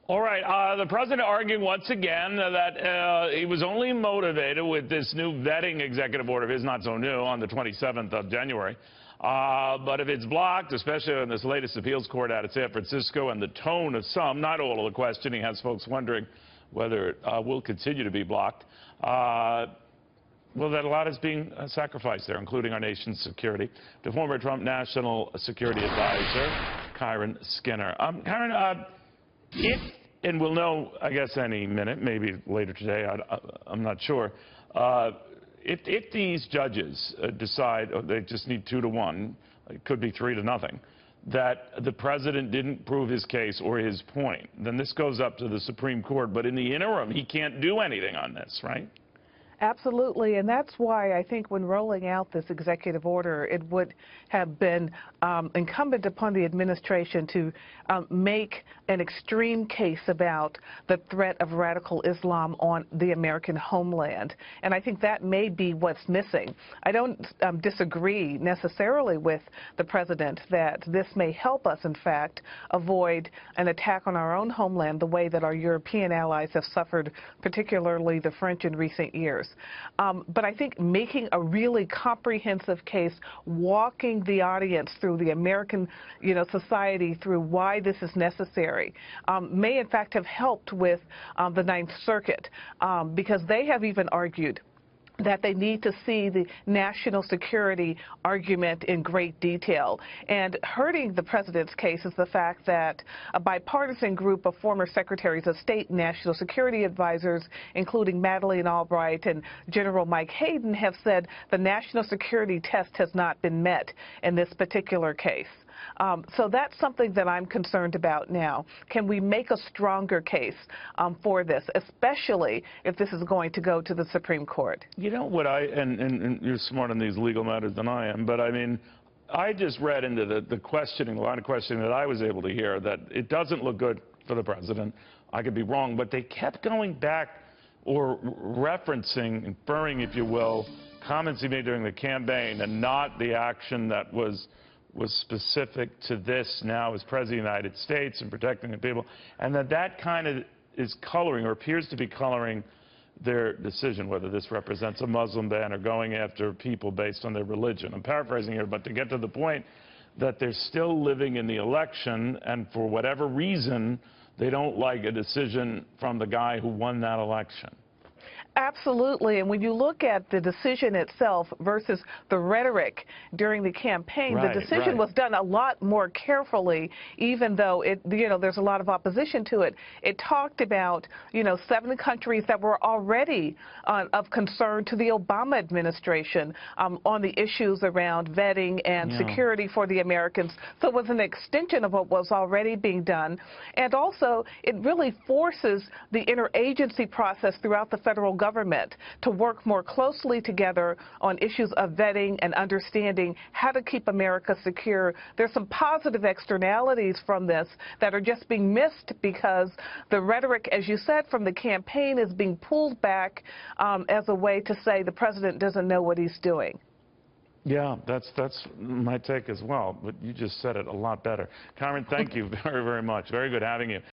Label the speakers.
Speaker 1: All right. The president arguing once again that he was only motivated with this new vetting executive order of his, not so new, on the 27th of January. But if it's blocked, especially in this latest appeals court out of San Francisco, and the tone of some, not all of the questioning, has folks wondering whether it will continue to be blocked. Well, that a lot is being sacrificed there, including our nation's security. To former Trump National Security Advisor, Kiron Skinner. Kiron, if, and we'll know, I guess, any minute, maybe later today, I'm not sure, if these judges decide they just need 2-1, it could be 3-0, that the president didn't prove his case or his point, then this goes up to the Supreme Court. But in the interim, he can't do anything on this, right?
Speaker 2: Absolutely, and that's why I think when rolling out this executive order, it would have been incumbent upon the administration to make an extreme case about the threat of radical Islam on the American homeland. And I think that may be what's missing. I don't disagree necessarily with the president that this may help us, in fact, avoid an attack on our own homeland the way that our European allies have suffered, particularly the French in recent years. But I think making a really comprehensive case, walking the audience through the American, society through why this is necessary, may in fact have helped with the Ninth Circuit, because they have even argued that they need to see the national security argument in great detail. And hurting the president's case is the fact that a bipartisan group of former secretaries of state and national security advisors, including Madeleine Albright and General Mike Hayden, have said the national security test has not been met in this particular case. So that's something that I'm concerned about now. Can we make a stronger case for this, especially if this is going to go to the Supreme Court?
Speaker 1: You know what and you're smart on these legal matters than I am, but I mean, I just read into the questioning, a lot of questioning that I was able to hear, that it doesn't look good for the president. I could be wrong, but they kept going back or referencing, inferring, if you will, comments he made during the campaign and not the action that was specific to this now as President of the United States and protecting the people, and that kind of is coloring or appears to be coloring their decision, whether this represents a Muslim ban or going after people based on their religion. I'm paraphrasing here, but to get to the point that they're still living in the election, and for whatever reason, they don't like a decision from the guy who won that election.
Speaker 2: Absolutely, and when you look at the decision itself versus the rhetoric during the campaign, the decision was done a lot more carefully, even though there's a lot of opposition to it. It talked about 7 countries that were already of concern to the Obama administration on the issues around vetting and security for the Americans. So it was an extension of what was already being done, and also it really forces the interagency process throughout the federal government to work more closely together on issues of vetting and understanding how to keep America secure. There's some positive externalities from this that are just being missed because the rhetoric, as you said, from the campaign is being pulled back as a way to say the president doesn't know what he's doing.
Speaker 1: Yeah, that's my take as well, but you just said it a lot better. Kiron, thank you very, very much. Very good having you.